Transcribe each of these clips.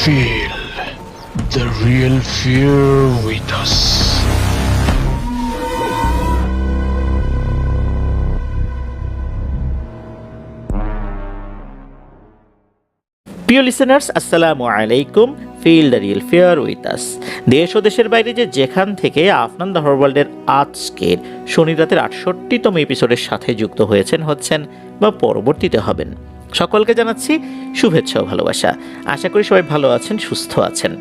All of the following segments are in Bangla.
Feel the real fear with us. প্রিয় লিসেনার্স, আসসালামু আলাইকুম। Feel the real fear with us. দেশ ও দেশের বাইরে যেখান থেকে আফনান দ্য হরওয়ার্ল্ডের আজকের শনি রাতের ৬৮তম এপিসোডের সাথে যুক্ত হচ্ছেন বা পরবর্তীতে হবেন, সকলকে জানাচ্ছি শুভেচ্ছা ও ভালোবাসা। আশা করি সবাই ভালো আছেন, সুস্থ আছেন।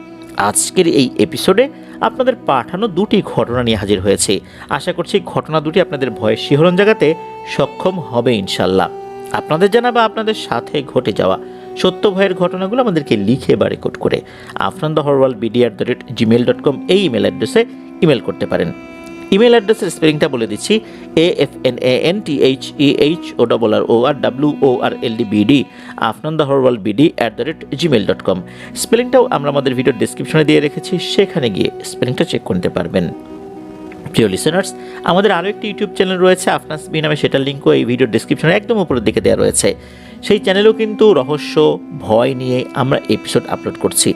আজকের এই এপিসোডে আপনাদের পাঠানো দুটি ঘটনা নিয়ে হাজির হয়েছি। আশা করছি ঘটনা দুটি আপনাদের ভয়ের শিহরণ জাগাতে সক্ষম হবে ইনশাল্লাহ। আপনাদের জানা বা আপনাদের সাথে ঘটে যাওয়া সত্য ভয়ের ঘটনাগুলো আমাদেরকে লিখে বা রেকর্ড করে afnanthehorworldbd@gmail.com এই ইমেল অ্যাড্রেসে ইমেল করতে পারেন। ইমেল অ্যাড্রেসের স্পেলিংটা বলে দিচ্ছি, AFNANTHEHORRORWORLDBD afnanthehorworldbd@gmail.com। স্পেলিংটাও আমরা আমাদের ভিডিওর ডেসক্রিপশনে দিয়ে রেখেছি, সেখানে গিয়ে স্পেলিংটা চেক করতে পারবেন। প্রিয় লিসেনার্স, আমাদের আরও একটি ইউটিউব চ্যানেল রয়েছে আফনাস বি নামে, সেটার লিঙ্কও এই ভিডিওর ডেসক্রিপশনে একদম উপরের দিকে দেওয়া রয়েছে। সেই চ্যানেলেও কিন্তু রহস্য ভয় নিয়ে আমরা এপিসোড আপলোড করছি।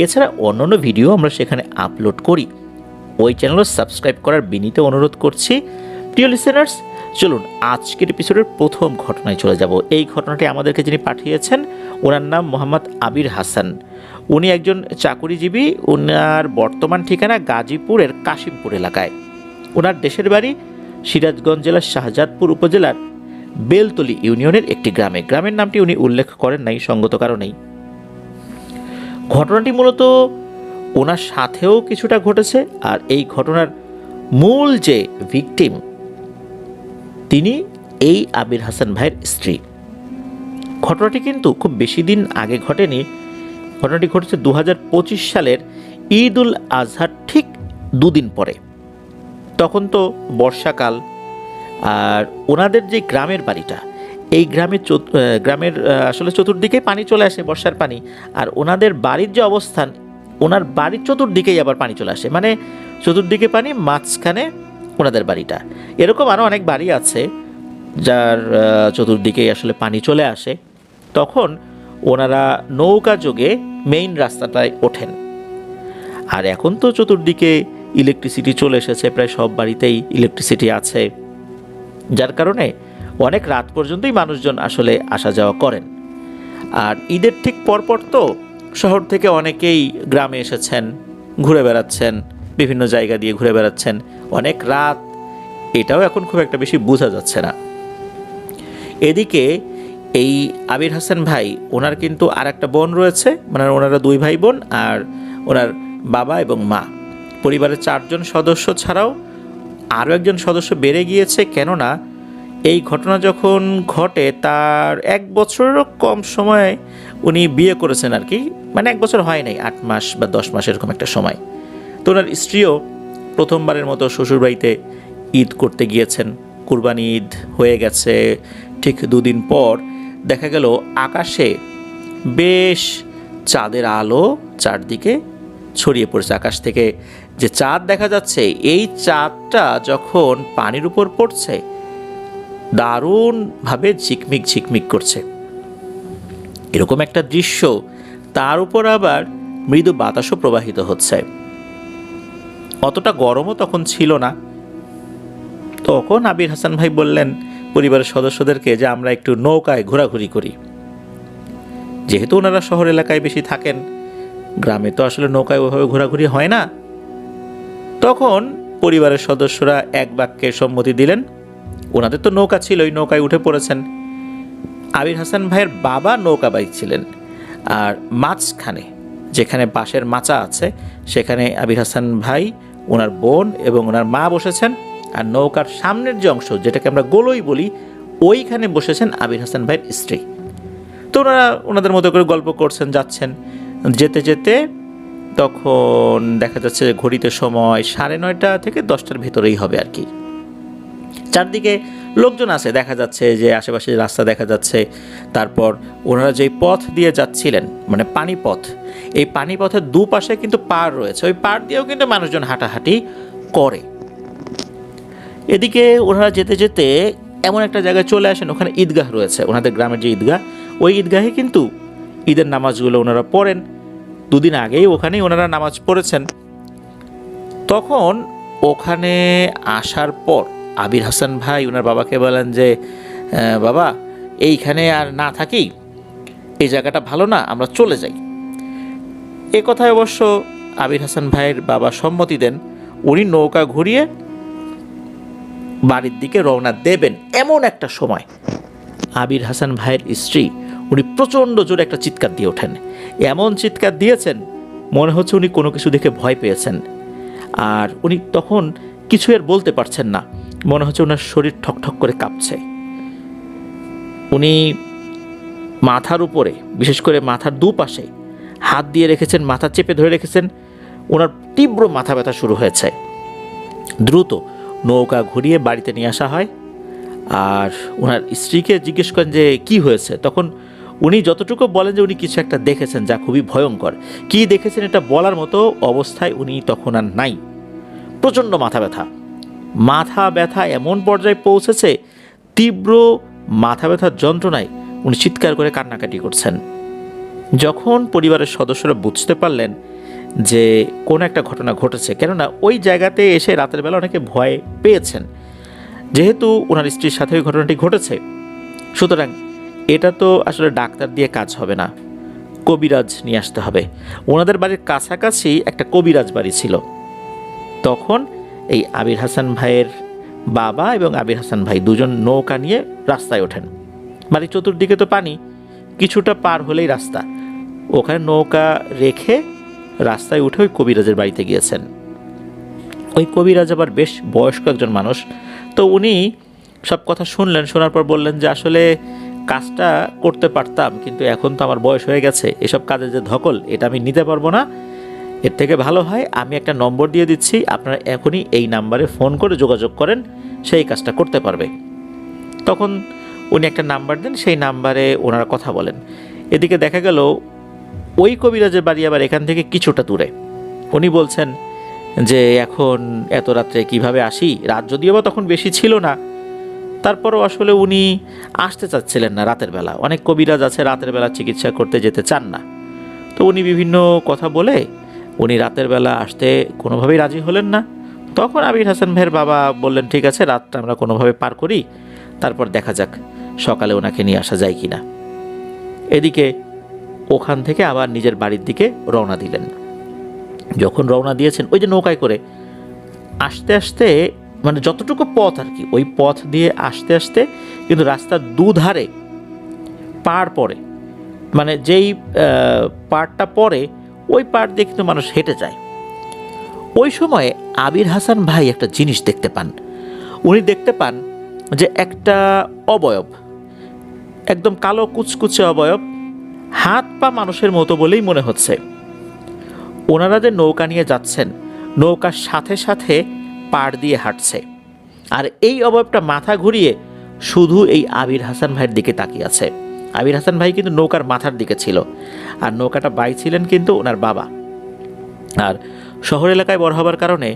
এছাড়া অন্যান্য ভিডিও আমরা সেখানে আপলোড করি। ওই চ্যানেলও সাবস্ক্রাইব করার বিনীত অনুরোধ করছি। প্রিয় লিসেনার্স, চলুন আজকের এপিসোডের প্রথম ঘটনায় চলে যাব। এই ঘটনাটি আমাদেরকে যিনি পাঠিয়েছেন, ওনার নাম মোহাম্মদ আবির হাসান। উনি একজন চাকুরিজীবী। ওনার বর্তমান ঠিকানা গাজীপুরের কাশিমপুর এলাকায়। ওনার দেশের বাড়ি সিরাজগঞ্জ জেলার শাহজাদপুর উপজেলার বেলতলি ইউনিয়নের একটি গ্রামে। গ্রামের নামটি উনি উল্লেখ করেন নাই সঙ্গত কারণেই। ঘটনাটি মূলত ওনার সাথেও কিছুটা ঘটেছে, আর এই ঘটনার মূল যে ভিকটিম তিনি এই আবির হাসান ভাইয়ের স্ত্রী। ঘটনাটি কিন্তু খুব বেশি দিন আগে ঘটেনি। ঘটনাটি ঘটেছে 2025 সালের ঈদ উল আজহার ঠিক দুদিন পরে। তখন তো বর্ষাকাল, আর ওনাদের যে গ্রামের বাড়িটা, এই গ্রামের আসলে চতুর্দিকে পানি চলে আসে, বর্ষার পানি। আর ওনাদের বাড়ির যে অবস্থান, ওনার বাড়ির চতুর্দিকেই আবার পানি চলে আসে, মানে চতুর্দিকে পানি, মাঝখানে ওনাদের বাড়িটা। এরকম আরও অনেক বাড়ি আছে যার চতুর্দিকেই আসলে পানি চলে আসে। তখন ওনারা নৌকা যোগে মেইন রাস্তাটায় ওঠেন। আর এখন তো চতুর্দিকে ইলেকট্রিসিটি চলে এসেছে, প্রায় সব বাড়িতেই ইলেকট্রিসিটি আছে, যার কারণে অনেক রাত পর্যন্তই মানুষজন আসলে আসা যাওয়া করেন। আর ঈদের ঠিক পরপর তো শহর থেকে অনেকেই গ্রামে এসেছেন, ঘুরে বেড়াচ্ছেন, বিভিন্ন জায়গা দিয়ে ঘুরে বেড়াচ্ছেন। অনেক রাত, এটাও এখন খুব একটা বেশি বোঝা যাচ্ছে না। এদিকে এই আবির হাসান ভাই, ওনার কিন্তু আর একটা বোন রয়েছে, মানে ওনারা দুই ভাই বোন, আর ওনার বাবা এবং মা। পরিবারের 4 জন সদস্য ছাড়াও আরও একজন সদস্য বেড়ে গিয়েছে, কেননা এই ঘটনা যখন ঘটে তার 1 বছরেরও কম সময়ে উনি বিয়ে করেছেন আর কি, মানে 1 বছর হয় নাই, 8 মাস বা 10 মাস এরকম একটা সময়। তো ওনার স্ত্রীও প্রথমবারের মতো শ্বশুরবাড়িতে ঈদ করতে গিয়েছেন। কুরবানি ঈদ হয়ে গেছে, ঠিক 2 দিন পর দেখা গেল আকাশে বেশ চাঁদের আলো চারদিকে ছড়িয়ে পড়েছে। আকাশ থেকে যে চাঁদ দেখা যাচ্ছে, এই চাঁদটা যখন পানির উপর পড়ছে দারুণভাবে ঝিকমিক ঝিকমিক করছে, এরকম একটা দৃশ্য। তার উপর আবার মৃদু বাতাসও প্রবাহিত হচ্ছে। অতটা গরমও তখন ছিল না। তখন আবির হাসান ভাই বললেন পরিবারের সদস্যদেরকে যে আমরা একটু নৌকায় ঘোরাঘুরি করি। যেহেতু ওনারা শহর এলাকায় বেশি থাকেন, গ্রামে তো আসলে নৌকায় ওইভাবে ঘোরাঘুরি হয় না। তখন পরিবারের সদস্যরা এক বাক্যে সম্মতি দিলেন। ওনাদের তো নৌকা ছিল, ওই নৌকায় উঠে পড়েছেন। আবির হাসান ভাইয়ের বাবা নৌকা বাইছিলেন, আর মাঝখানে যেখানে বাঁশের মাচা আছে সেখানে আবির হাসান ভাই, ওনার বোন এবং ওনার মা বসেছেন। আর নৌকার সামনের যে অংশ, যেটাকে আমরা গোলই বলি, ওইখানে বসেছেন আবির হাসান ভাইয়ের স্ত্রী। তো ওনারা ওনাদের মতো করে গল্প করছেন, যাচ্ছেন। যেতে যেতে তখন দেখা যাচ্ছে ঘড়িতে সময় 9:30 থেকে 10টার ভেতরেই হবে আর কি। চারদিকে লোকজন আছে, দেখা যাচ্ছে যে আশেপাশে রাস্তা দেখা যাচ্ছে। তারপর ওনারা যেই পথ দিয়ে যাচ্ছিলেন, মানে পানিপথ, এই পানিপথের দুপাশে কিন্তু পাড় রয়েছে, ওই পাড় দিয়েও কিন্তু মানুষজন হাঁটাহাঁটি করে। এদিকে ওনারা যেতে যেতে এমন একটা জায়গায় চলে আসেন, ওখানে ঈদগাহ রয়েছে, ওনাদের গ্রামের যে ঈদগাহ, ওই ঈদগাহে কিন্তু ঈদের নামাজগুলো ওনারা পড়েন। দুদিন আগেই ওখানেই ওনারা নামাজ পড়েছেন। তখন ওখানে আসার পর আবির হাসান ভাই ওনার বাবাকে বলেন যে বাবা, এইখানে আর না থাকি, এই জায়গাটা ভালো না, আমরা চলে যাই। এ কথায় অবশ্য আবির হাসান ভাইয়ের বাবা সম্মতি দেন। উনি নৌকা ঘুরিয়ে বাড়ির দিকে রওনা দেবেন, এমন একটা সময় আবির হাসান ভাইয়ের স্ত্রী উনি প্রচণ্ড জোরে একটা চিৎকার দিয়ে ওঠেন। এমন চিৎকার দিয়েছেন মনে হচ্ছে উনি কোনো কিছু দেখে ভয় পেয়েছেন, আর উনি তখন কিছু আর বলতে পারছেন না, মনে হচ্ছে ওনার শরীর ঠকঠক করে কাঁপছে। উনি মাথার উপরে, বিশেষ করে মাথার দুপাশে হাত দিয়ে রেখেছেন, মাথা চেপে ধরে রেখেছেন। ওনার তীব্র মাথা ব্যথা শুরু হয়েছে। দ্রুত নৌকা ঘুরিয়ে বাড়িতে নিয়ে আসা হয়, আর ওনার স্ত্রীকে জিজ্ঞেস করেন যে কি হয়েছে। তখন উনি যতটুকু বলেন যে উনি কিছু একটা দেখেছেন যা খুবই ভয়ঙ্কর। কি দেখেছেন এটা বলার মতো অবস্থায় উনি তখন আর নাই। প্রচণ্ড মাথা ব্যথা এমন পর্যায়ে পৌঁছেছে, তীব্র মাথা ব্যথার যন্ত্রণায় উনি চিৎকার করে কান্নাকাটি করছেন। যখন পরিবারের সদস্যরা বুঝতে পারলেন যে কোনো একটা ঘটনা ঘটেছে, কেননা ওই জায়গাতে এসে রাতের বেলা অনেকে ভয় পেয়েছেন, যেহেতু ওনার স্ত্রীর সাথে ওই ঘটনাটি ঘটেছে, সুতরাং এটা তো আসলে ডাক্তার দিয়ে কাজ হবে না, কবিরাজ নিয়ে আসতে হবে। ওনাদের বাড়ির কাছাকাছি একটা কবিরাজ বাড়ি ছিল। তখন এই আবির হাসান ভাইয়ের বাবা এবং আবির হাসান ভাই দুজন নৌকা নিয়ে রাস্তায় ওঠেন। বাড়ির চতুর্দিকে তো পানি, কিছুটা পার হলেই রাস্তা। ওখানে নৌকা রেখে রাস্তায় উঠে ওই কবিরাজের বাড়িতে গিয়েছেন। ওই কবিরাজ আবার বেশ বয়স্ক একজন মানুষ। তো উনি সব কথা শুনলেন, শোনার পর বললেন যে আসলে কাজটা করতে পারতাম, কিন্তু এখন তো আমার বয়স হয়ে গেছে, এসব কাজের যে ধকল এটা আমি নিতে পারবো না। এর থেকে ভালো হয় আমি একটা নম্বর দিয়ে দিচ্ছি, আপনারা এখনই এই নাম্বারে ফোন করে যোগাযোগ করেন, সেই কাজটা করতে পারবে। তখন উনি একটা নাম্বার দেন, সেই নাম্বারে ওনারা কথা বলেন। এদিকে দেখা গেল ওই কবিরাজের বাড়ি আবার এখান থেকে কিছুটা দূরে। উনি বলছেন যে এখন এত রাত্রে কিভাবে আসি, রাত যদিও বা তখন বেশি ছিল না, তারপরও আসলে উনি আসতে চাচ্ছিলেন না রাতের বেলা। অনেক কবিরাজ আছে রাতের বেলা চিকিৎসা করতে যেতে চান না। তো উনি বিভিন্ন কথা বলে উনি রাতের বেলা আসতে কোনোভাবেই রাজি হলেন না। তখন আবির হাসান ভাইয়ের বাবা বললেন ঠিক আছে, রাতটা আমরা কোনোভাবে পার করি, তারপর দেখা যাক সকালে ওনাকে নিয়ে আসা যায় কিনা। এদিকে ওখান থেকে আবার নিজের বাড়ির দিকে রওনা দিলেন। যখন রওনা দিয়েছেন ওই যে নৌকায় করে আস্তে আস্তে, মানে যতটুকু পথ আর কি, ওই পথ দিয়ে আস্তে আস্তে কিন্তু রাস্তার দুধারে পাড় পড়ে, মানে যেই পাড়টা পড়ে ওই পাড় দিয়ে কিন্তু মানুষ হেঁটে যায়। ওই সময়ে আবির হাসান ভাই একটা জিনিস দেখতে পান। উনি দেখতে পান যে একটা অবয়ব, একদম কালো কুচকুচে অবয়ব, হাত পা মানুষের মতো বলেই মনে হচ্ছে। ওনারা যে নৌকা নিয়ে যাচ্ছেন, নৌকার সাথে সাথে পাড় দিয়ে হাঁটছে, আর এই অবয়বটা মাথা ঘুরিয়ে শুধু এই আবির হাসান ভাইয়ের দিকে তাকিয়ে আছে। আবির হাসান ভাই কিন্তু নৌকার মাথার দিকে ছিল, আর নৌকাটা বাইছিলেন কিন্তু ওনার বাবা। আর শহর এলাকায় বড় হবার কারণে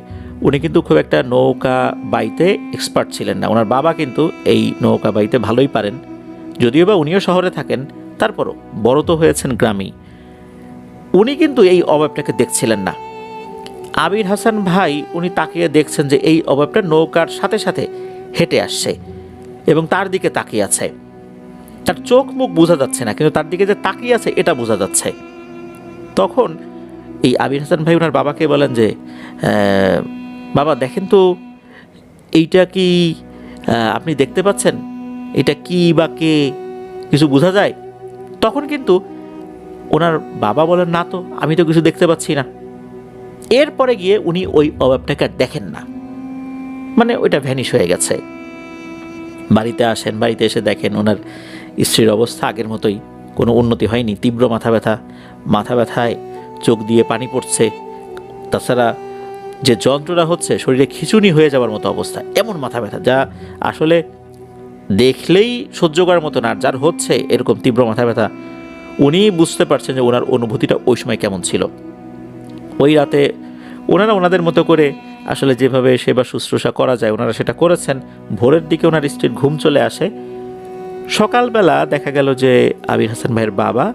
উনি কিন্তু খুব একটা নৌকা বাইতে এক্সপার্ট ছিলেন না। ওনার বাবা কিন্তু এই নৌকা বাইতে ভালোই পারেন, যদিও বা উনিও শহরে থাকেন, তারপরও বড় তো হয়েছেন গ্রামেই। উনি কিন্তু এই অবয়বটাকে দেখছিলেন না। আবির হাসান ভাই উনি তাকিয়ে দেখছেন যে এই অবয়বটা নৌকার সাথে সাথে হেঁটে আসছে এবং তার দিকে তাকিয়ে আছে। তার চোখ মুখ বোঝা যাচ্ছে না, কিন্তু তার দিকে যে তাকিয়ে আছে এটা বোঝা যাচ্ছে। তখন এই আবির হাসান ভাই ওনার বাবাকে বলেন যে বাবা দেখেন তো, এইটা কি আপনি দেখতে পাচ্ছেন, এটা কি বা কে, কিছু বোঝা যায়? তখন কিন্তু ওনার বাবা বলেন না তো, আমি তো কিছু দেখতে পাচ্ছি না। এরপরে গিয়ে উনি ওই অভাবটাকে আর দেখেন না, মানে ওইটা ভ্যানিশ হয়ে গেছে। বাড়িতে আসেন, বাড়িতে এসে দেখেন ওনার স্ত্রীর অবস্থা আগের মতোই, কোনো উন্নতি হয়নি। তীব্র মাথা ব্যথায় চোখ দিয়ে পানি পড়ছে, তাছাড়া যে যন্ত্রণা হচ্ছে শরীরে খিঁচুনি হয়ে যাওয়ার মতো অবস্থা, এমন মাথা ব্যথা যা আসলে দেখলেই সহ্য করার মতো না। যার হচ্ছে এরকম তীব্র মাথা ব্যথা, উনি বুঝতে পারছেন যে ওনার অনুভূতিটা ওই সময় কেমন ছিল। ওই রাতে ওনারা ওনাদের মতো করে আসলে যেভাবে সেবা শুশ্রূষা করা যায় ওনারা সেটা করেছেন। ভোরের দিকে ওনার স্ত্রীর ঘুম চলে আসে। সকালবেলা দেখা গেল যে আবির হাসান ভাইয়ের বাবা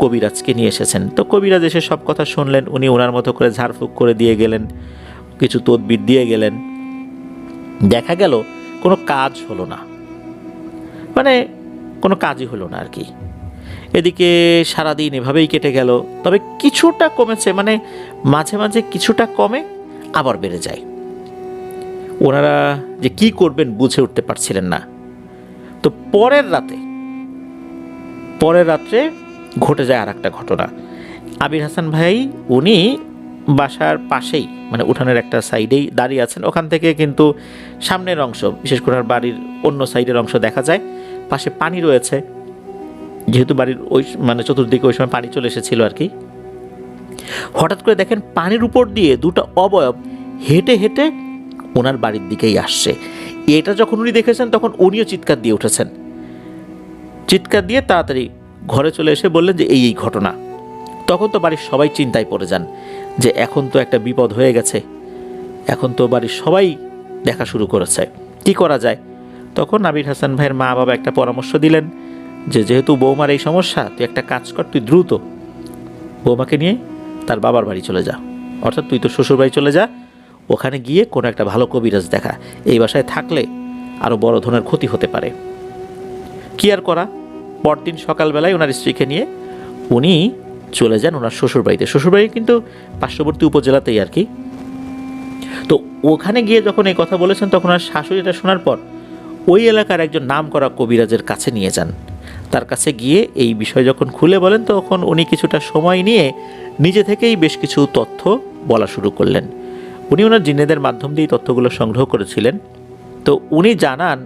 কবিরাজকে নিয়ে এসেছেন। তো কবিরাজ এসে সব কথা শুনলেন, উনি ওনার মতো করে ঝাড়ফুঁক করে দিয়ে গেলেন, কিছু তদবির দিয়ে গেলেন। দেখা গেল কোনো কাজ হলো না, মানে কোনো কাজই হলো না আর কি। এদিকে সারাদিন এভাবেই কেটে গেল, তবে কিছুটা কমেছে, মানে মাঝে মাঝে কিছুটা কমে আবার বেড়ে যায়। ওনারা যে কি করবেন বুঝে উঠতে পারছিলেন না। তো পরের রাত্রে ঘটে যায় আর একটা ঘটনা। আবির হাসান ভাই উনি বাসার পাশেই, মানে উঠানের একটা সাইডেই দাঁড়িয়ে আছেন। ওখান থেকে কিন্তু সামনের অংশ, বিশেষ করে বাড়ির অন্য সাইডের অংশ দেখা যায়। পাশে পানি রয়েছে, যেহেতু বাড়ির ওই মানে চতুর্দিকে ওই সময় পানি চলে এসেছিল আর কি। হঠাৎ করে দেখেন পানির উপর দিয়ে দুটো অবয়ব হেঁটে হেঁটে ওনার বাড়ির দিকেই আসছে। এটা যখন উনি দেখেছেন তখন উনিও চিৎকার দিয়ে উঠেছেন। চিৎকার দিয়ে তাড়াতাড়ি ঘরে চলে এসে বললেন যে এই ঘটনা। তখন তো বাড়ির সবাই চিন্তায় পড়ে যান যে এখন তো একটা বিপদ হয়ে গেছে, এখন তো বাড়ির সবাই দেখা শুরু করেছে, কি করা যায়। তখন আবির হাসান ভাইয়ের মা বাবা একটা পরামর্শ দিলেন যে যেহেতু বৌমার এই সমস্যা, তুই একটা কাজ কর, তুই দ্রুত বৌমাকে নিয়ে তার বাবার বাড়ি চলে যা, অর্থাৎ তুই তো শ্বশুর বাড়ি চলে যা, ওখানে গিয়ে কোনো একটা ভালো কবিরাজ দেখা, এই বাসায় থাকলে আরও বড় ধরনের ক্ষতি হতে পারে। কি আর করা, পরদিন সকালবেলায় ওনার স্ত্রীকে নিয়ে উনি চলে যান ওনার শ্বশুরবাড়িতে। শ্বশুরবাড়ি কিন্তু পার্শ্ববর্তী উপজেলাতেই আর কি। তো ওখানে গিয়ে যখন এই কথা বলেছেন তখন আর শাশুড়িটা শোনার পর ওই এলাকার একজন নাম করা কবিরাজের কাছে নিয়ে যান। তার কাছে গিয়ে এই বিষয় যখন খুলে বলেন তখন উনি কিছুটা সময় নিয়ে নিজে থেকেই বেশ কিছু তথ্য বলা শুরু করলেন। উনি ওনার জিনেদের মাধ্যম দিয়ে তথ্যগুলো সংগ্রহ করেছিলেন। তো উনি জানান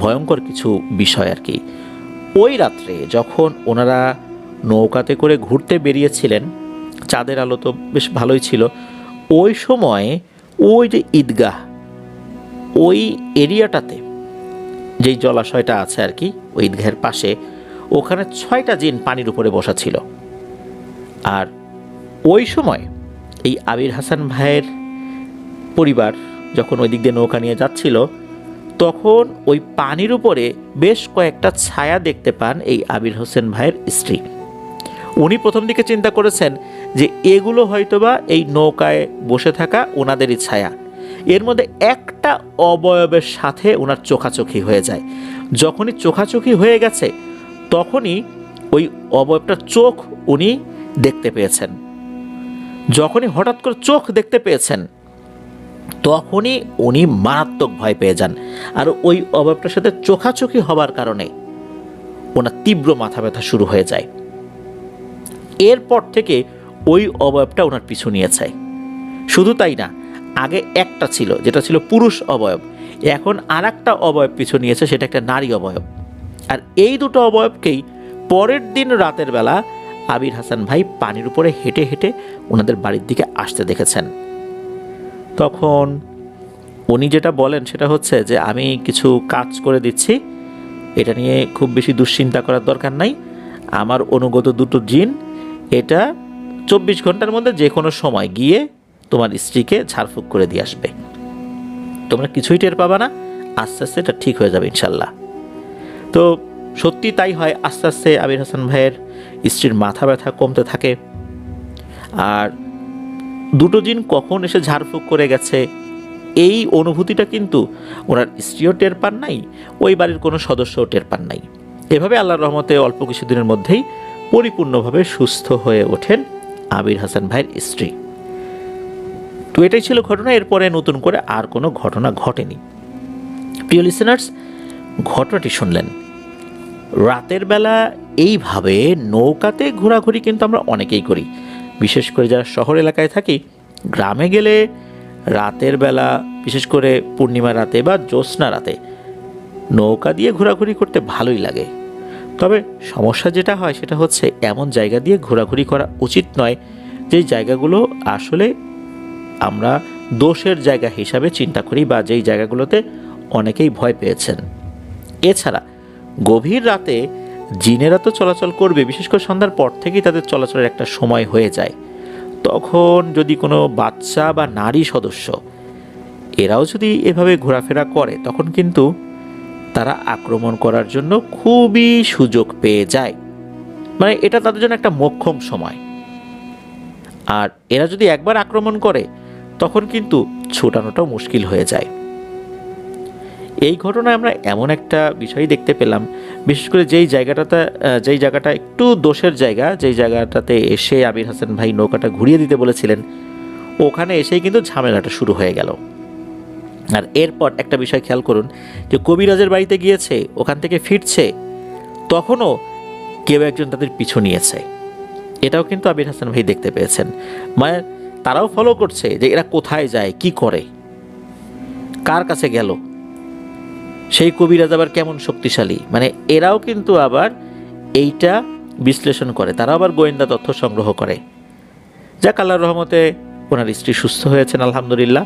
ভয়ঙ্কর কিছু বিষয় আর কি। ওই রাত্রে যখন ওনারা নৌকাতে করে ঘুরতে বেরিয়েছিলেন, চাঁদের আলো তো বেশ ভালোই ছিল, ওই সময় ওই যে ঈদগাহ, ওই এরিয়াটাতে যেই জলাশয়টা আছে আর কি, ওই ঈদগাহের পাশে, ওখানে 6টা জিন পানির উপরে বসা ছিল। আর ওই সময় এই আবির হাসান ভাইয়ের পরিবার যখন ওই দিক দিয়ে নৌকা নিয়ে যাচ্ছিল তখন ওই পানির উপরে বেশ কয়েকটা ছায়া দেখতে পান এই আবির হোসেন ভাইয়ের স্ত্রী। উনি প্রথম দিকে চিন্তা করেছেন যে এগুলো হয়তোবা এই নৌকায় বসে থাকা ওনাদেরই ছায়া। এর মধ্যে একটা অবয়বের সাথে ওনার চোখাচোখি হয়ে যায়। যখনই চোখাচোখি হয়ে গেছে তখনই ওই অবয়বটার চোখ উনি দেখতে পেয়েছেন। যখনই হঠাৎ করে চোখ দেখতে পেয়েছেন তখনই উনি মারাত্মক ভয় পেয়ে যান। আর ওই অবয়বটার সাথে চোখাচোখি হবার কারণে ওনার তীব্র মাথা ব্যথা শুরু হয়ে যায়। এরপর থেকে ওই অবয়বটা ওনার পিছু নিয়েছে। শুধু তাই না, আগে একটা ছিল যেটা ছিল পুরুষ অবয়ব, এখন আর একটা অবয়ব পিছু নিয়েছে, সেটা একটা নারী অবয়ব। আর এই দুটো অবয়বকেই পরের দিন রাতের বেলা আবির হাসান ভাই পানির উপরে হেঁটে হেঁটে ওনাদের বাড়ির দিকে আসতে দেখেছেন। তখন উনি যেটা বলেন সেটা হচ্ছে যে আমি কিছু কাজ করে দিচ্ছি, এটা নিয়ে খুব বেশি দুশ্চিন্তা করার দরকার নাই। আমার অনুগত দুটো জিন এটা 24 ঘন্টার মধ্যে যে কোনো সময় গিয়ে তোমার স্ত্রীকে ঝাড়ফুঁক করে দিয়ে আসবে, তোমরা কিছুই টের পাবা না, আস্তে আস্তে এটা ঠিক হয়ে যাবে ইনশাল্লাহ। তো সত্যি তাই হয়, আস্তে আস্তে আবির হাসান ভাইয়ের স্ত্রীর মাথা ব্যথা কমতে থাকে। আর দুটো জিন কখন এসে ঝাড়ফুঁক করে গেছে এই অনুভূতিটা কিন্তু ওনার স্ত্রীও টের পান নাই, ওই বাড়ির কোনো সদস্যও টের পান নাই। এভাবে আল্লাহর রহমতে অল্প কিছুদিনের মধ্যেই পরিপূর্ণভাবে সুস্থ হয়ে ওঠেন আবির হাসান ভাইয়ের স্ত্রী। তো এটাই ছিল ঘটনা। এরপরে নতুন করে আর কোনো ঘটনা ঘটেনি। প্রিয় লিসেনার্স, ঘটনাটি শুনলেন। রাতের বেলা এইভাবে নৌকাতে ঘোরাঘুরি কিন্তু আমরা অনেকেই করি, বিশেষ করে যারা শহর এলাকায় থাকি। গ্রামে গেলে রাতের বেলা, বিশেষ করে পূর্ণিমা রাতে বা জ্যোৎস্না রাতে নৌকা দিয়ে ঘোরাঘুরি করতে ভালোই লাগে। তবে সমস্যা যেটা হয় সেটা হচ্ছে এমন জায়গা দিয়ে ঘোরাঘুরি করা উচিত নয় যেই জায়গাগুলো আসলে আমরা দোষের জায়গা হিসাবে চিন্তা করি বা যেই জায়গাগুলোতে অনেকেই ভয় পেয়েছেন। এছাড়া গভীর রাতে জিনেরা তো চলাচল করবে, বিশেষ করে সন্ধ্যার পর থেকেই তাদের চলাচলের একটা সময় হয়ে যায়। তখন যদি কোনো বাচ্চা বা নারী সদস্য এরাও যদি এভাবে ঘোরাফেরা করে তখন কিন্তু তারা আক্রমণ করার জন্য খুবই সুযোগ পেয়ে যায়। মানে এটা তাদের জন্য একটা মোক্ষম সময়। আর এরা যদি একবার আক্রমণ করে তখন কিন্তু ছোটানোটাও মুশকিল হয়ে যায়। এই ঘটনায় আমরা এমন একটা বিষয় দেখতে পেলাম, বিশেষ করে যেই জায়গাটা একটু দোষের জায়গা, যেই জায়গাটাতে এসে আবির হাসান ভাই নৌকাটা ঘুরিয়ে দিতে বলেছিলেন, ওখানে এসেই কিন্তু ঝামেলাটা শুরু হয়ে গেল। আর এরপর একটা বিষয় খেয়াল করুন যে কবিরাজের বাড়িতে গিয়েছে, ওখান থেকে ফিরছে, তখনও কেউ একজন তাদের পিছু নিয়েছে। এটাও কিন্তু আবির হাসান ভাই দেখতে পেয়েছেন। মানে তারাও ফলো করছে যে এরা কোথায় যায়, কি করে, কার কাছে গেল, সেই কবিরাজ আবার কেমন শক্তিশালী। মানে এরাও কিন্তু আবার এইটা বিশ্লেষণ করে, তারা আবার গোয়েন্দা তথ্য সংগ্রহ করে। যাক, আল্লাহর রহমতে ওনার স্ত্রী সুস্থ হয়েছেন আলহামদুলিল্লাহ।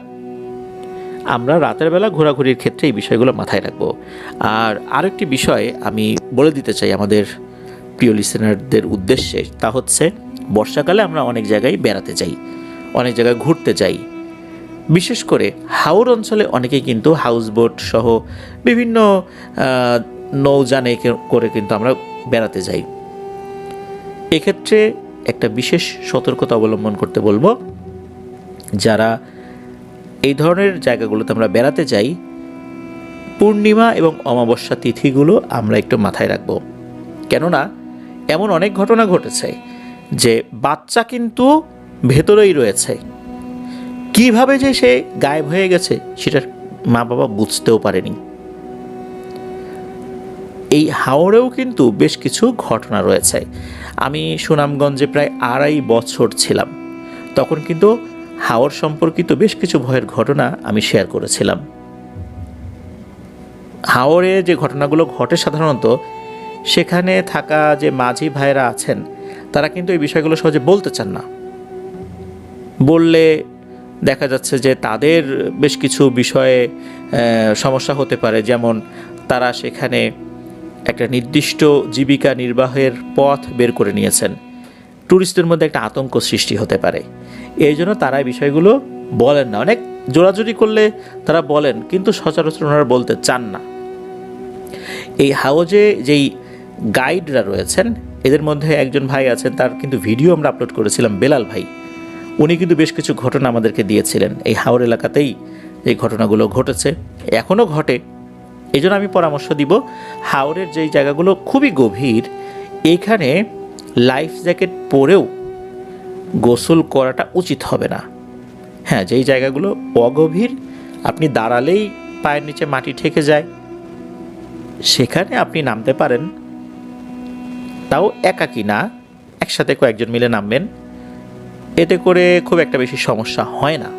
আমরা রাতের বেলা ঘোরাঘুরির ক্ষেত্রে এই বিষয়গুলো মাথায় রাখবো। আর আরেকটি বিষয় আমি বলে দিতে চাই আমাদের প্রিয় লিসেনারদের উদ্দেশ্যে, তা হচ্ছে বর্ষাকালে আমরা অনেক জায়গায় বেড়াতে যাই, অনেক জায়গায় ঘুরতে যাই। বিশেষ করে হাওর অঞ্চলে অনেকেই কিন্তু হাউসবোট সহ বিভিন্ন নৌযানে করে কিন্তু আমরা বেড়াতে যাই। এক্ষেত্রে একটা বিশেষ সতর্কতা অবলম্বন করতে বলবো, যারা এই ধরনের জায়গাগুলোতে আমরা বেড়াতে যাই, পূর্ণিমা এবং অমাবস্যা তিথিগুলো আমরা একটু মাথায় রাখবো। কেননা এমন অনেক ঘটনা ঘটেছে যে বাচ্চা কিন্তু ভেতরেই রয়েছে, কিভাবে যে সে গায়েব হয়ে গেছে সেটা মা বাবা বুঝতেও পারেনি। এই হাওরেও কিন্তু বেশ কিছু ঘটনা রয়েছে। আমি সুনামগঞ্জে প্রায় 2.5 বছর ছিলাম, তখন কিন্তু হাওর সম্পর্কিত বেশ কিছু ভয়ের ঘটনা আমি শেয়ার করেছিলাম। হাওরে যে ঘটনাগুলো ঘটে সাধারণত, সেখানে থাকা যে মাঝি ভাইরা আছেন তারা কিন্তু এই বিষয়গুলো সহজে বলতে চান না। বললে দেখা যাচ্ছে যে তাদের বেশ কিছু বিষয়ে সমস্যা হতে পারে, যেমন তারা সেখানে একটা নির্দিষ্ট জীবিকা নির্বাহের পথ বের করে নিয়েছেন, ট্যুরিস্টদের মধ্যে একটা আতঙ্ক সৃষ্টি হতে পারে। এই জন্য তারা এই বিষয়গুলো বলেন না। অনেক জোরাজুরি করলে তারা বলেন, কিন্তু সচরাচর ওনারা বলতে চান না। এই হাউজে যেই গাইডরা রয়েছেন, এদের মধ্যে একজন ভাই আছেন, তার কিন্তু ভিডিও আমরা আপলোড করেছিলাম, বেলাল ভাই। উনি কিন্তু বেশ কিছু ঘটনা আমাদেরকে দিয়েছিলেন। এই হাওর এলাকাতেই এই ঘটনাগুলো ঘটেছে, এখনও ঘটে। এই জন্য আমি পরামর্শ দিব, হাওরের যেই জায়গাগুলো খুবই গভীর, এইখানে লাইফ জ্যাকেট পরেও গোসল করাটা উচিত হবে না। হ্যাঁ, যেই জায়গাগুলো অগভীর, আপনি দাঁড়ালেই পায়ের নিচে মাটি ঠেকে যায়, সেখানে আপনি নামতে পারেন, তাও একাকী না, একসাথে কয়েকজন মিলে নামবেন। এতে করে খুব একটা বেশি সমস্যা হয় না।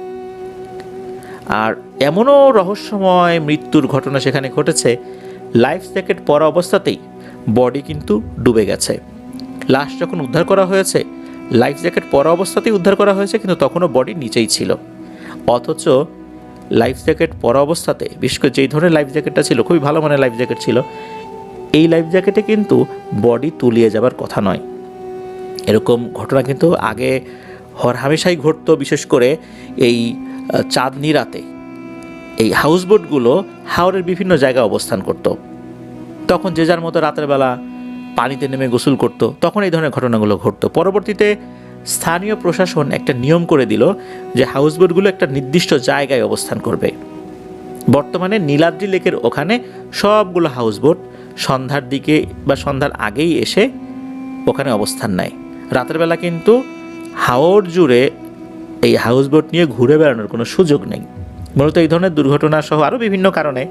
আর এমনও রহস্যময় মৃত্যুর ঘটনা সেখানে ঘটেছে, লাইফ জ্যাকেট পরা অবস্থাতেই বডি কিন্তু ডুবে গেছে। লাশ যখন উদ্ধার করা হয়েছে, লাইফ জ্যাকেট পরা অবস্থাতেই উদ্ধার করা হয়েছে, কিন্তু তখনও বডি নিচেই ছিল। অথচ লাইফ জ্যাকেট পরা অবস্থাতে, বিশেষ করে যেই ধরনের লাইফ জ্যাকেটটা ছিল, খুবই ভালো মানের লাইফ জ্যাকেট ছিল, এই লাইফ জ্যাকেটে কিন্তু বডি তলিয়ে যাবার কথা নয়। এরকম ঘটনা কিন্তু আগে হরহামেশাই ঘটতো। বিশেষ করে এই চাঁদনি রাতে এই হাউসবোটগুলো হাওরের বিভিন্ন জায়গায় অবস্থান করত, তখন যে যার মতো রাতের বেলা পানিতে নেমে গোসল করত, তখন এই ধরনের ঘটনাগুলো ঘটতো। পরবর্তীতে স্থানীয় প্রশাসন একটা নিয়ম করে দিল যে হাউসবোটগুলো একটা নির্দিষ্ট জায়গায় অবস্থান করবে। বর্তমানে নীলাদ্রি লেকের ওখানে সবগুলো হাউসবোট সন্ধ্যার দিকে বা সন্ধ্যার আগেই এসে ওখানে অবস্থান নেয়। রাতের বেলা কিন্তু হাওর জুড়ে এই হাউসবোট নিয়ে ঘুরে বেড়ানোর কোনো সুযোগ নেই। মূলত এই ধরনের দুর্ঘটনা সহ আরও বিভিন্ন কারণে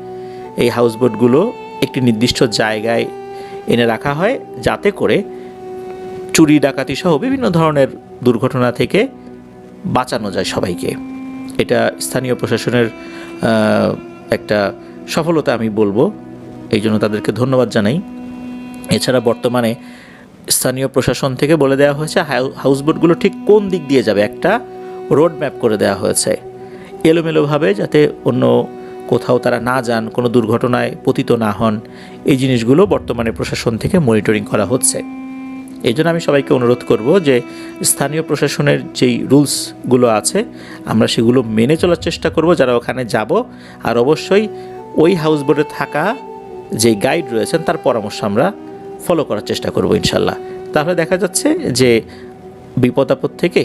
এই হাউসবোটগুলো একটি নির্দিষ্ট জায়গায় এনে রাখা হয়, যাতে করে চুরি ডাকাতি সহ বিভিন্ন ধরনের দুর্ঘটনা থেকে বাঁচানো যায় সবাইকে। এটা স্থানীয় প্রশাসনের একটা সফলতা আমি বলবো, এই জন্য তাদেরকে ধন্যবাদ জানাই। এছাড়া বর্তমানে স্থানীয় প্রশাসন থেকে বলে দেওয়া হয়েছে হাউসবোটগুলো ঠিক কোন দিক দিয়ে যাবে, একটা রোড ম্যাপ করে দেওয়া হয়েছে, এলোমেলোভাবে যাতে অন্য কোথাও তারা না যান, কোনো দুর্ঘটনায় পতিত না হন। এই জিনিসগুলো বর্তমানে প্রশাসন থেকে মনিটরিং করা হচ্ছে। এই জন্য আমি সবাইকে অনুরোধ করব যে স্থানীয় প্রশাসনের যেই রুলসগুলো আছে আমরা সেগুলো মেনে চলার চেষ্টা করব যারা ওখানে যাব। আর অবশ্যই ওই হাউসবোটে থাকা যেই গাইড রয়েছেন তার পরামর্শ আমরা ফলো করার চেষ্টা করব ইনশাল্লাহ। তাহলে দেখা যাচ্ছে যে বিপদ আপদ থেকে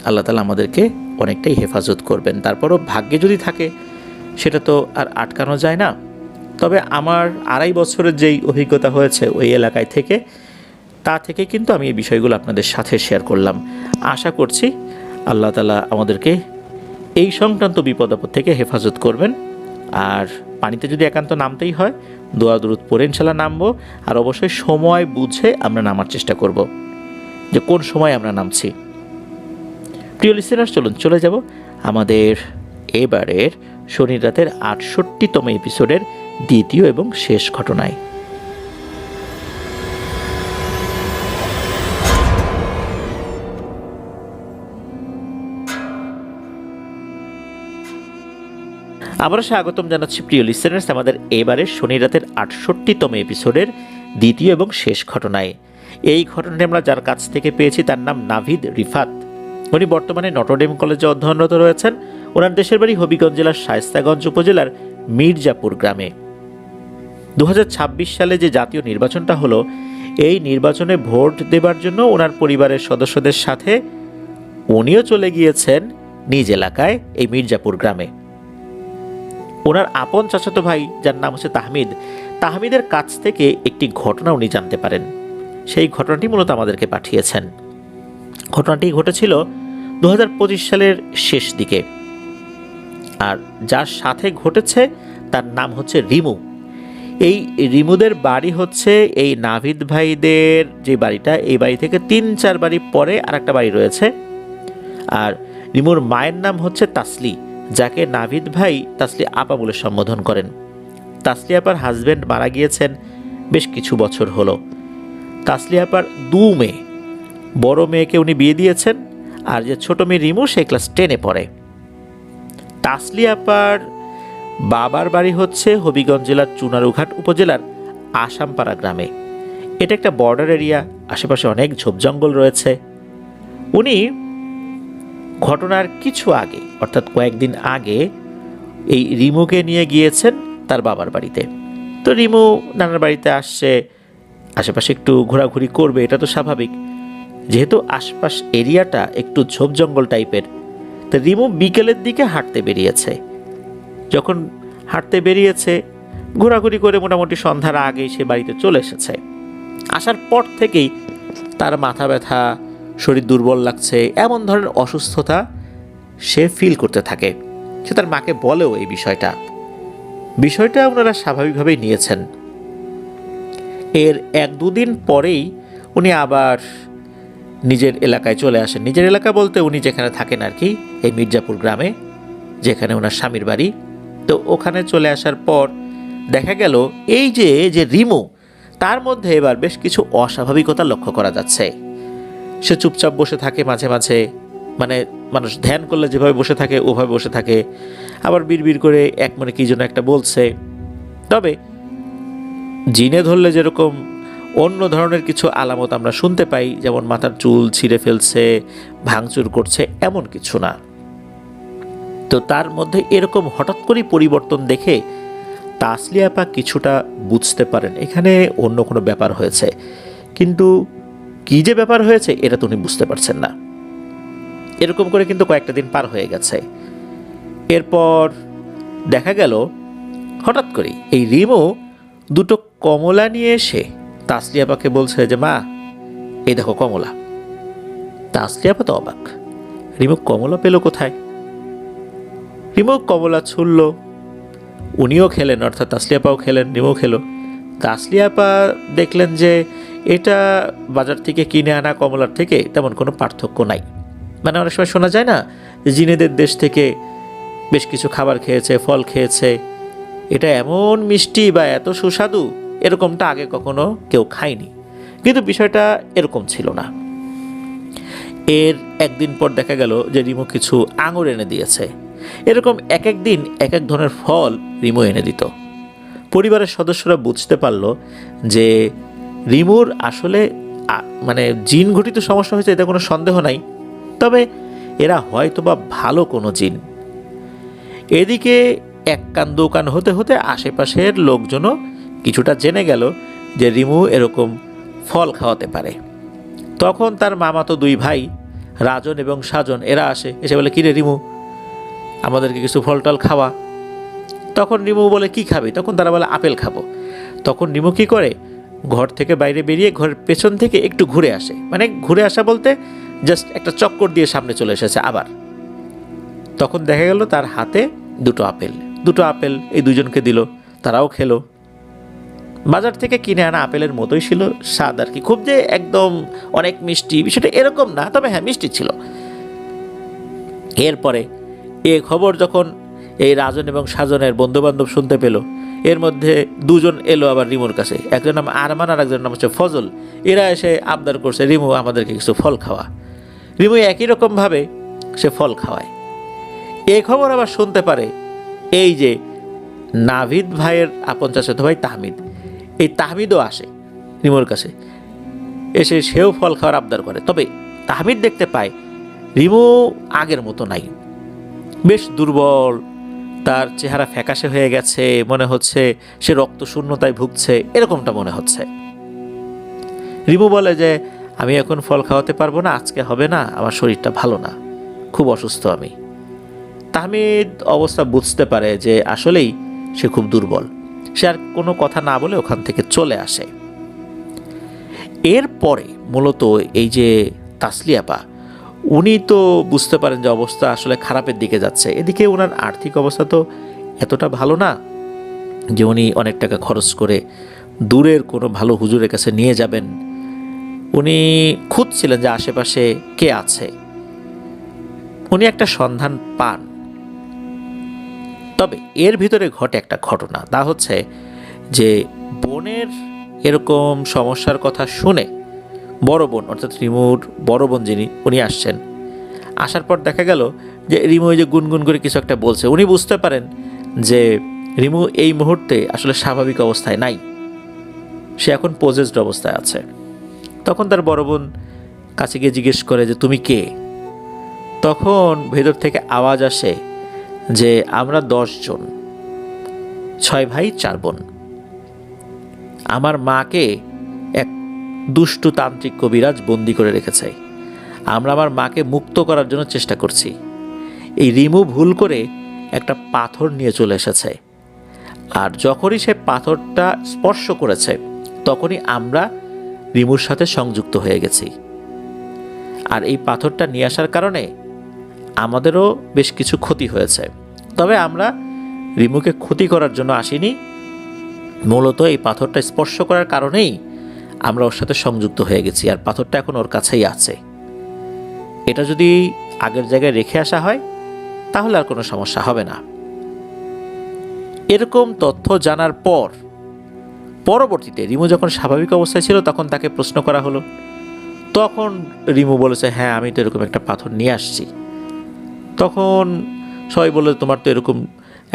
আল্লাহ তাআলা আমাদেরকে অনেকটাই হেফাজত করবেন। তারপরও ভাগ্যে যদি থাকে সেটা তো আর আটকানো যায় না। তবে আমার 2.5 বছরের যেই অভিজ্ঞতা হয়েছে ওই এলাকায় থেকে, তা থেকে কিন্তু আমি এই বিষয়গুলো আপনাদের সাথে শেয়ার করলাম। আশা করছি আল্লাহ তাআলা আমাদেরকে এই সংক্রান্ত বিপদ আপদ থেকে হেফাজত করবেন। আর পানিতে যদি একান্ত নামতেই হয়, দোয়া দুরূদ পড়ে ইনশাল্লাহ নামবো। আর অবশ্যই সময় বুঝে আমরা নামার চেষ্টা করব, যে কোন সময় আমরা নামছি। প্রিয় লিসেনার, চলুন চলে যাব আমাদের এবারের শনির রাতের 68তম এপিসোডের দ্বিতীয় এবং শেষ ঘটনায়। আবারও স্বাগতম জানাচ্ছি প্রিয় লিসেনার্স আমাদের এবারের শনি রাতের 68তম এপিসোডের দ্বিতীয় এবং শেষ ঘটনায়। এই ঘটনাটি আমরা যার কাছ থেকে পেয়েছি তার নাম নাভিদ রিফাত। উনি বর্তমানে নটরডেম কলেজে অধ্যয়নরত রয়েছেন। ওনার দেশের বাড়ি হবিগঞ্জ জেলার শায়েস্তাগঞ্জ উপজেলার মির্জাপুর গ্রামে। 2026 সালে যে জাতীয় নির্বাচনটা হলো, এই নির্বাচনে ভোট দেবার জন্য ওনার পরিবারের সদস্যদের সাথে উনিও চলে গিয়েছেন নিজ এলাকায় এই মির্জাপুর গ্রামে। ওনার আপন চাচাতো ভাই যার নাম হচ্ছে তাহমিদের কাছ থেকে একটি ঘটনা উনি জানতে পারেন। সেই ঘটনাটি মূলত আমাদেরকে পাঠিয়েছেন। ঘটনাটি ঘটেছিল 2025 সালের শেষ দিকে। আর যার সাথে ঘটেছে তার নাম হচ্ছে রিমু। এই রিমুদের বাড়ি হচ্ছে এই নাভিদ ভাইদের যে বাড়িটা, এই বাড়ি থেকে 3-4 বাড়ি পরে আর একটা বাড়ি রয়েছে। আর রিমুর মায়ের নাম হচ্ছে তাসলি, যাকে নাভিদ ভাই তাসলি আপা বলে সম্বোধন করেন। তাসলি আপার হাজব্যান্ড মারা গিয়েছেন বেশ কিছু বছর হলো। তাসলি আপার 2 মেয়ে, বড় মেয়েকে উনি বিয়ে দিয়েছেন, আর যে ছোট মেয়ে রিমু সে ক্লাস 10-এ পড়ে। তাসলি আপার বাবার বাড়ি হচ্ছে হবিগঞ্জ জেলার চুনারুঘাট উপজেলার আসামপাড়া গ্রামে। এটা একটা বর্ডার এরিয়া, আশেপাশে অনেক ঝোপজঙ্গল রয়েছে। উনি ঘটনার কিছু আগে, অর্থাৎ কয়েকদিন আগে, এই রিমুকে নিয়ে গিয়েছেন তার বাবার বাড়িতে। তো রিমু নানার বাড়িতে আসছে, আশেপাশে একটু ঘোরাঘুরি করবে, এটা তো স্বাভাবিক, যেহেতু আশপাশ এরিয়াটা একটু ঝোপজঙ্গল টাইপের। তো রিমু বিকেলের দিকে হাঁটতে বেরিয়েছে। যখন হাঁটতে বেরিয়েছে, ঘোরাঘুরি করে মোটামুটি সন্ধ্যার আগেই সে বাড়িতে চলে এসেছে। আসার পর থেকেই তার মাথা ব্যথা, শরীর দুর্বল লাগছে, এমন ধরনের অসুস্থতা সে ফিল করতে থাকে। সে তার মাকে বলেও এই বিষয়টা ওনারা স্বাভাবিকভাবেই নিয়েছেন। এর 1-2 দিন পরেই উনি আবার নিজের এলাকায় চলে আসেন। নিজের এলাকা বলতে উনি যেখানে থাকেন আর কি, এই মির্জাপুর গ্রামে, যেখানে ওনার স্বামীর বাড়ি। তো ওখানে চলে আসার পর দেখা গেল এই যে রিমু, তার মধ্যে এবার বেশ কিছু অস্বাভাবিকতা লক্ষ্য করা যাচ্ছে। সে চুপচাপ বসে থাকে মাঝে মাঝে, মানে মানুষ ধ্যান করলে যেভাবে বসে থাকে ওভাবে বসে থাকে, আবার বিড়বিড় করে এক মনে কী যেন একটা বলছে। তবে জিনে ধরলে যেরকম অন্য ধরনের কিছু আলামত আমরা শুনতে পাই, যেমন মাথার চুল ছিঁড়ে ফেলছে, ভাঙচুর করছে, এমন কিছু না। তো তার মধ্যে এরকম হঠাৎ করেই পরিবর্তন দেখে তাসলি আপা কিছুটা বুঝতে পারেন এখানে অন্য কোনো ব্যাপার হয়েছে, কিন্তু কী যে ব্যাপার হয়েছে এটা তো উনি বুঝতে পারছেন না। এরকম করে কিন্তু কয়েকটা দিন পার হয়ে গেছে। এরপর দেখা গেল হঠাৎ করেই এই রিমু 2টো কমলা নিয়ে এসে তাসলি আপাকে বলছে যে, মা এই দেখো কমলা। তাসলি আপা তো অবাক, রিমু কমলা পেল কোথায়? রিমু কমলা ছুড়ল, উনিও খেলেন, অর্থাৎ তাসলি আপাও খেলেন, রিমু খেলো। তাসলি আপা দেখলেন যে এটা বাজার থেকে কিনে আনা কমলার থেকে তেমন কোনো পার্থক্য নাই। মানে অনেক সময় শোনা যায় না, জিনেদের দেশ থেকে বেশ কিছু খাবার খেয়েছে, ফল খেয়েছে, এটা এমন মিষ্টি বা এত সুস্বাদু, এরকমটা আগে কখনো কেউ খায়নি। কিন্তু বিষয়টা এরকম ছিল না। এর 1 দিন পর দেখা গেল যে রিমু কিছু আঙুর এনে দিয়েছে। এরকম এক এক দিন এক এক ধরনের ফল রিমু এনে দিত। পরিবারের সদস্যরা বুঝতে পারল যে রিমুর আসলে মানে জিন ঘটিত সমস্যা হয়েছে, এতে কোনো সন্দেহ নাই, তবে এরা হয়তো বা ভালো কোনো জিন। এদিকে 1 কান 2 কান হতে হতে আশেপাশের লোকজনও কিছুটা জেনে গেল যে রিমু এরকম ফল খাওয়াতে পারে। তখন তার মামাতো দুই ভাই রাজন এবং সাজন এরা আসে, এসে বলে, কিরে রিমু, আমাদেরকে কিছু ফল টল খাওয়া। তখন রিমু বলে, কি খাবে? তখন তারা বলে, আপেল খাবো। তখন রিমু কী করে, ঘর থেকে বাইরে বেরিয়ে ঘরের পেছন থেকে একটু ঘুরে আসে, মানে ঘুরে আসা বলতে জাস্ট একটা চক্কর দিয়ে সামনে চলে এসেছে আবার। তখন দেখা গেল তার হাতে দুটো আপেল এই দুজনকে দিল, তারাও খেলো। বাজার থেকে কিনে আনা আপেলের মতোই ছিল স্বাদ আর কি, খুব যে একদম অনেক মিষ্টি বিষয়টা এরকম না, তবে হ্যাঁ মিষ্টি ছিল। এরপরে এ খবর যখন এই রাজন এবং সাজনের বন্ধুবান্ধব শুনতে পেল, এর মধ্যে দুজন এলো আবার রিমুর কাছে, একজন নাম আরমান আর একজন নাম হচ্ছে ফজল। এরা এসে আবদার করছে, রিমু আমাদেরকে কিছু ফল খাওয়া। রিমু একই রকমভাবে সে ফল খাওয়ায়। এই খবর আবার শুনতে পারে এই যে নাভিদ ভাইয়ের আপন চাচাতো ভাই তাহমিদ, এই তাহমিদও আসে রিমুর কাছে, এসে সেও ফল খাওয়ার আবদার করে। তবে তাহমিদ দেখতে পায় রিমু আগের মতো নাই, বেশ দুর্বল, তার চেহারা ফ্যাকাশে হয়ে গেছে, মনে হচ্ছে সে রক্ত শূন্যতায় ভুগছে, এরকমটা মনে হচ্ছে। রিমু বলে যে, আমি এখন ফল খাওয়াতে পারবো না, আজকে হবে না, আমার শরীরটা ভালো না, খুব অসুস্থ আমি। তাহমিদ অবস্থা বুঝতে পারে যে আসলেই সে খুব দুর্বল, সে আর কোনো কথা না বলে ওখান থেকে চলে আসে। এরপরে মূলত এই যে তাসলিয়াপা, উনি তো বুঝতে পারেন যে অবস্থা আসলে খারাপের দিকে যাচ্ছে। এদিকে ওনার আর্থিক অবস্থা তো এতটা ভালো না যে উনি অনেক টাকা খরচ করে দূরের কোনো ভালো হুজুরের কাছে নিয়ে যাবেন। উনি খুঁজছিলেন যে আশেপাশে কে আছে। উনি একটা সন্ধান পান, তবে এর ভিতরে ঘটে একটা ঘটনা, তা হচ্ছে যে বোনের এরকম সমস্যার কথা শুনে বড় বোন অর্থাৎ রিমুর বড় বোন যিনি, উনি আসছেন। আসার পর দেখা গেল যে রিমু ওই যে গুনগুন করে কিছু একটা বলছে। উনি বুঝতে পারেন যে রিমু এই মুহূর্তে আসলে স্বাভাবিক অবস্থায় নাই, সে এখন পজেসড অবস্থায় আছে। তখন তার বড় বোন কাছে গিয়ে জিজ্ঞেস করে যে, তুমি কে? তখন ভেতর থেকে আওয়াজ আসে যে, আমরা 10 জন, 6 ভাই 4 বোন। আমার মাকে এক দুষ্টু তান্ত্রিক কবিরাজ বন্দি করে রেখেছে। আমরা আমার মাকে মুক্ত করার জন্য চেষ্টা করছি। এই রিমু ভুল করে একটা পাথর নিয়ে চলে এসেছে, আর যখনই সে পাথরটা স্পর্শ করেছে তখনই আমরা রিমুর সাথে সংযুক্ত হয়ে গেছি। আর এই পাথরটা নিয়ে আসার কারণে আমাদেরও বেশ কিছু ক্ষতি হয়েছে, তবে আমরা রিমুকে ক্ষতি করার জন্য আসিনি, মূলত এই পাথরটা স্পর্শ করার কারণেই আমরা ওর সাথে সংযুক্ত হয়ে গেছি, আর পাথরটা এখন ওর কাছেই আছে। এটা যদি আগের জায়গায় রেখে আসা হয় তাহলে আর কোনো সমস্যা হবে না। এরকম তথ্য জানার পর পরবর্তীতে রিমু যখন স্বাভাবিক অবস্থায় ছিল তখন তাকে প্রশ্ন করা হলো। তখন রিমু বলেছে, হ্যাঁ আমি তো এরকম একটা পাথর নিয়ে আসছি। তখন সবাই বলল, তোমার তো এরকম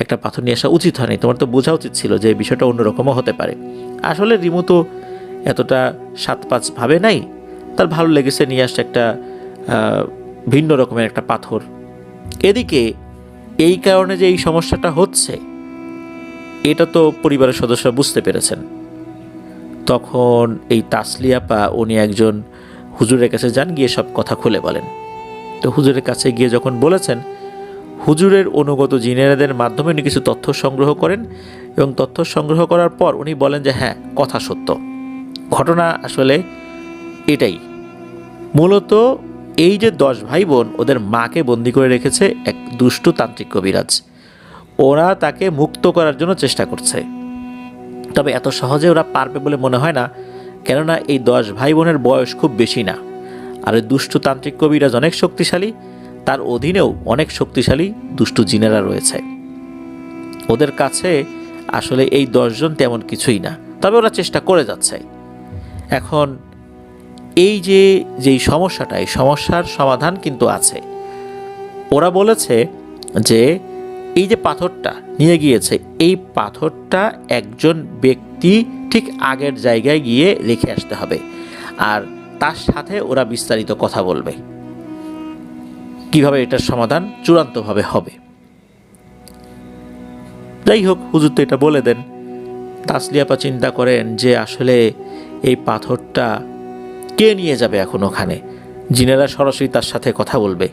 একটা পাথর নিয়ে আসা উচিত হয়নি, তোমার তো বোঝা উচিত ছিল যে বিষয়টা অন্যরকমও হতে পারে। আসলে রিমু তো এতটা 7-5 ভাবে নাই, তার ভালো লেগেছে নিয়ে আসছে একটা ভিন্ন রকমের একটা পাথর। এদিকে এই কারণে যে এই সমস্যাটা হচ্ছে এটা তো পরিবারের সদস্যরা বুঝতে পেরেছেন। তখন এই তাসলিয়াপা উনি একজন হুজুরের কাছে যান, গিয়ে সব কথা খুলে বলেন। তো হুজুরের কাছে গিয়ে যখন বলেছেন, হুজুরের অনুগত জিনেরাদের মাধ্যমে উনি কিছু তথ্য সংগ্রহ করেন, এবং তথ্য সংগ্রহ করার পর উনি বলেন যে হ্যাঁ, কথা সত্য, ঘটনা আসলে এটাই। মূলত এই যে 10 ভাই বোন, ওদের মাকে বন্দি করে রেখেছে এক দুষ্টু তান্ত্রিক কবিরাজ, ওরা তাকে মুক্ত করার জন্য চেষ্টা করছে। তবে এত সহজে ওরা পারবে বলে মনে হয় না, কেননা এই 10 ভাই বোনের বয়স খুব বেশি না, আর এই দুষ্টু তান্ত্রিক কবিরাজ অনেক শক্তিশালী, তার অধীনেও অনেক শক্তিশালী দুষ্টু জিনেরা রয়েছে। ওদের কাছে আসলে এই 10 জন তেমন কিছুই না, তবে ওরা চেষ্টা করে যাচ্ছে। এখন এই যেই সমস্যাটা, এই সমস্যার সমাধান কিন্তু আছে। ওরা বলেছে যে এই যে পাথরটা নিয়ে গিয়েছে, এই পাথরটা একজন ব্যক্তি ঠিক আগের জায়গায় গিয়ে রেখে আসতে হবে, আর তার সাথে ওরা বিস্তারিত কথা বলবে কিভাবে এটার সমাধান চূড়ান্তভাবে হবে। যাই হোক, হুজুর তো এটা বলে দেন। তাসলিয়াপা চিন্তা করেন যে আসলে এই পাথরটা কে নিয়ে যাবে এখন ওখানে? জিনেরা সরাসরি তার সাথে কথা বলবে।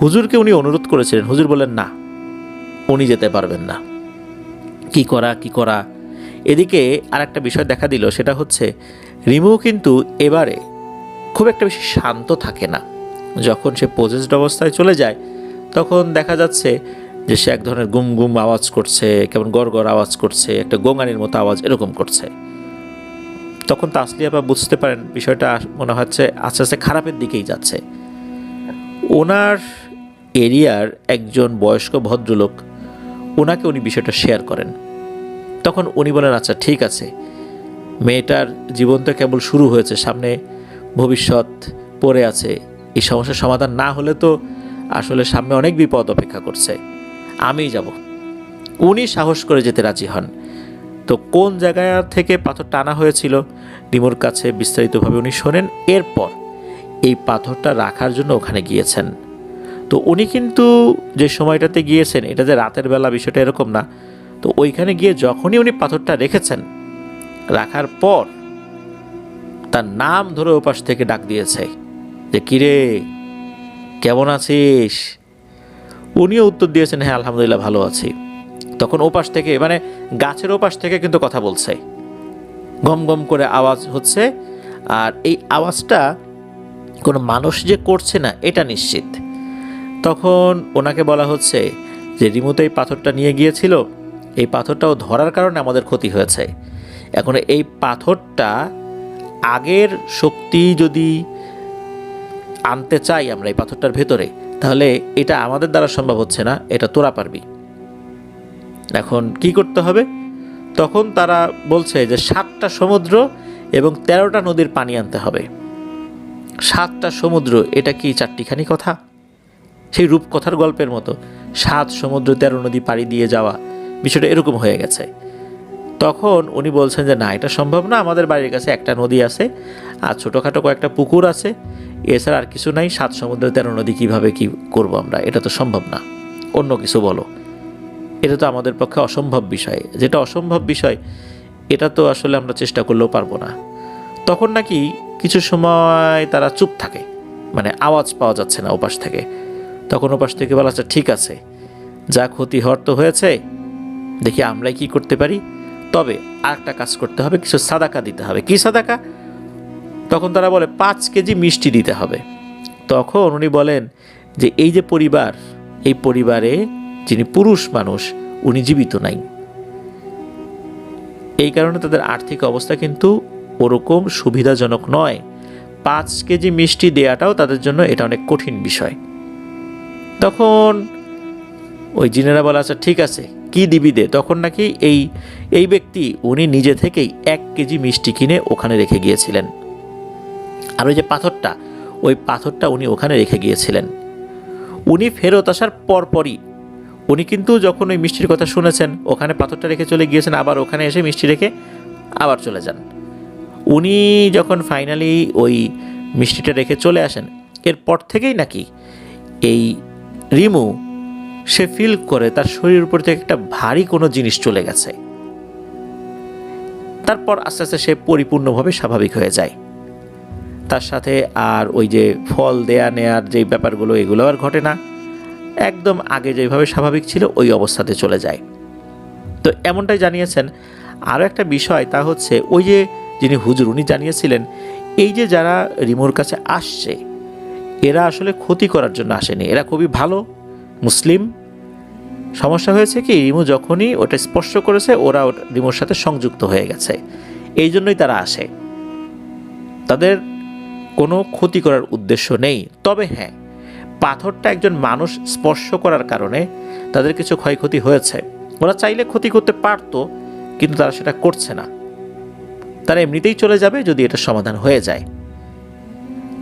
হুজুরকে উনি অনুরোধ করেছিলেন, হুজুর বলেন না, উনি যেতে পারবেন না। কি করা। এদিকে আর একটা বিষয় দেখা দিল, সেটা হচ্ছে রিমু কিন্তু এবারে খুব একটা বেশি শান্ত থাকে না। যখন সে পজেসড অবস্থায় চলে যায় তখন দেখা যাচ্ছে যে সে এক ধরনের গুম গুম আওয়াজ করছে, কেমন গড় আওয়াজ করছে, একটা গোঙানির মতো আওয়াজ এরকম করছে। তখন তাসলিয়া আপা বুঝতে পারেন বিষয়টা মনে হচ্ছে আস্তে আস্তে খারাপের দিকেই যাচ্ছে। ওনার এরিয়ার একজন বয়স্ক ভদ্রলোক, ওনাকে উনি বিষয়টা শেয়ার করেন। তখন উনি বলেন, আচ্ছা ঠিক আছে, মেয়েটার জীবন তো কেবল শুরু হয়েছে, সামনে ভবিষ্যৎ পড়ে আছে। এই সমস্যার সমাধান না হলে তো আসলে সামনে অনেক বিপদ অপেক্ষা করছে, আমিই যাব। উনি সাহস করে যেতে রাজি হন। তো কোন জায়গা থেকে পাথর টানা হয়েছিল রিমুর কাছে বিস্তারিতভাবে উনি শোনেন। এরপর এই পাথরটা রাখার জন্য ওখানে গিয়েছেন। তো উনি কিন্তু যে সময়টাতে গিয়েছেন এটা যে রাতের বেলা, বিষয়টা এরকম না। তো ওইখানে গিয়ে যখনই উনি পাথরটা রেখেছেন, রাখার পর তার নাম ধরে ওপাশ থেকে ডাক দিয়েছে যে কিরে, কেমন আছিস? উনিও উত্তর দিয়েছেন, হ্যাঁ আলহামদুলিল্লাহ ভালো আছি। তখন ওপাশ থেকে, মানে গাছের ওপাশ থেকে কিন্তু কথা বলছে, গম গম করে আওয়াজ হচ্ছে। আর এই আওয়াজটা কোনো মানুষ যে করছে না এটা নিশ্চিত। তখন ওনাকে বলা হচ্ছে যে রিমু তো এই পাথরটা নিয়ে গিয়েছিল, এই পাথরটাও ধরার কারণে আমাদের ক্ষতি হয়েছে। এখন এই পাথরটা আগের শক্তি যদি আনতে চাই আমরা এই পাথরটার ভেতরে, তাহলে এটা আমাদের দ্বারা সম্ভব হচ্ছে না, এটা তোরা পারবি। এখন কি করতে হবে? তখন তারা বলছে যে 7টা সমুদ্র এবং 13টা নদীর পানি আনতে হবে। 7টা সমুদ্র, এটা কি 4টিখানি কথা? সেই রূপকথার গল্পের মতো 7 সমুদ্র 13 নদী পাড়ি দিয়ে যাওয়া, বিষয়টা এরকম হয়ে গেছে। তখন উনি বলছেন যে না, এটা সম্ভব না, আমাদের বাড়ির কাছে একটা নদী আছে আর ছোটোখাটো কয়েকটা পুকুর আছে, এছাড়া আর কিছু নাই। 7 সমুদ্র 13 নদী কীভাবে কি করব আমরা? এটা তো সম্ভব না, অন্য কিছু বলো। এটা তো আমাদের পক্ষে অসম্ভব বিষয়। যেটা অসম্ভব বিষয় এটা তো আসলে আমরা চেষ্টা করলেও পারবো না। তখন নাকি কিছু সময় তারা চুপ থাকে, মানে আওয়াজ পাওয়া যাচ্ছে না ওপাশ থেকে। তখন ওপাশ থেকে বলা আচ্ছা ঠিক আছে, যা ক্ষতি হওয়ার তো হয়েছে, দেখি আমরাই কি করতে পারি। তবে আর একটা কাজ করতে হবে, কিছু সাদাকা দিতে হবে। কি সাদাকা? তখন তারা বলে 5 কেজি মিষ্টি দিতে হবে। তখন উনি বলেন যে এই যে পরিবার, এই পরিবারে যিনি পুরুষ মানুষ উনি জীবিত নাই, এই কারণে তাদের আর্থিক অবস্থা কিন্তু ওরকম সুবিধাজনক নয়। 5 কেজি মিষ্টি দেওয়াটাও তাদের জন্য এটা অনেক কঠিন বিষয়। তখন ওই জিনেরা বলা আচ্ছা ঠিক আছে, কি দিবি দে। তখন নাকি এই ব্যক্তি উনি নিজে থেকেই 1 কেজি মিষ্টি কিনে ওখানে রেখে গিয়েছিলেন। আর ওই যে পাথরটা, ওই পাথরটা উনি ওখানে রেখে গিয়েছিলেন। উনি ফেরত আসার পরপরই উনি কিন্তু যখন ওই মিষ্টির কথা শুনেছেন, ওখানে পাথরটা রেখে চলে গিয়েছেন, আবার ওখানে এসে মিষ্টি রেখে আবার চলে যান। উনি যখন ফাইনালি ওই মিষ্টিটা রেখে চলে আসেন, এরপর থেকেই নাকি এই রিমু সে ফিল করে তার শরীরের উপর থেকে একটা ভারী কোনো জিনিস চলে গেছে। তারপর আস্তে আস্তে সে পরিপূর্ণভাবে স্বাভাবিক হয়ে যায়। তার সাথে আর ওই যে ফল দেয়া নেয়ার যে ব্যাপারগুলো, এগুলো আর ঘটে না। একদম আগে যেভাবে স্বাভাবিক ছিল ওই অবস্থাতে চলে যায়। তো এমনটাই জানিয়েছেন। আরও একটা বিষয়, তা হচ্ছে ওই যে যিনি হুজুর উনি জানিয়েছিলেন এই যে যারা রিমুর কাছে আসছে এরা আসলে ক্ষতি করার জন্য আসেনি, এরা খুবই ভালো মুসলিম। সমস্যা হয়েছে কি, রিমু যখনই ওটা স্পর্শ করেছে ওরা রিমুর সাথে সংযুক্ত হয়ে গেছে, এই জন্যই তারা আসে। তাদের কোনো ক্ষতি করার উদ্দেশ্য নেই। তবে হ্যাঁ, পাথরটা একজন মানুষ স্পর্শ করার কারণে তাদের কিছু ক্ষয়ক্ষতি হয়েছে। ওরা চাইলে ক্ষতি করতে পারতো, কিন্তু তারা সেটা করছে না। তারা এমনিতেই চলে যাবে যদি এটা সমাধান হয়ে যায়।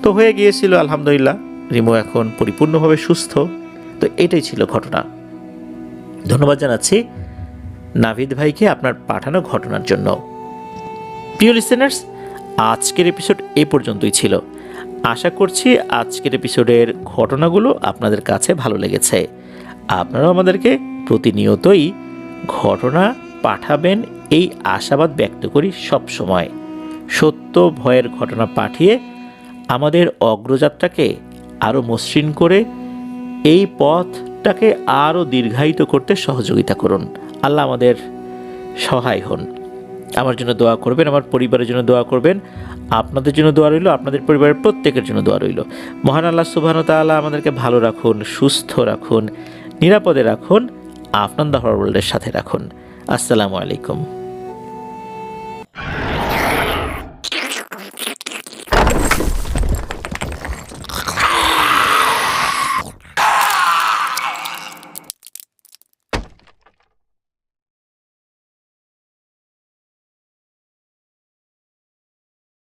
তো হয়ে গিয়েছিল আলহামদুলিল্লাহ, রিমু এখন পরিপূর্ণভাবে সুস্থ। তো এটাই ছিল ঘটনা। ধন্যবাদ জানাচ্ছি নাভিদ ভাইকে আপনার পাঠানো ঘটনার জন্য। প্রিয় লিসেনার্স, আজকের এপিসোড এই পর্যন্তই ছিল। আশা করছি আজকের এপিসোডের ঘটনাগুলো আপনাদের কাছে ভালো লেগেছে। আপনারাও আমাদেরকে প্রতিনিয়তই ঘটনা পাঠাবেন, এই আশাবাদ ব্যক্ত করি সব সময়। সত্য ভয়ের ঘটনা পাঠিয়ে আমাদের অগ্রযাত্রাকে আরও মসৃণ করে এই পথটাকে আরও দীর্ঘায়িত করতে সহযোগিতা করুন। আল্লাহ আমাদের সহায় হন। আমার জন্য দোয়া করবেন, আমার পরিবারের জন্য দোয়া করবেন, আপনাদের জন্য দোয়া রইল, আপনাদের পরিবারের প্রত্যেকের জন্য দোয়া রইল। মহান আল্লাহ সুবহানাহু ওয়া তাআলা আমাদেরকে ভালো রাখুন, সুস্থ রাখুন, নিরাপদে রাখুন, আপনার ওয়ার্ল্ডের সাথে রাখুন। আসসালামু আলাইকুম।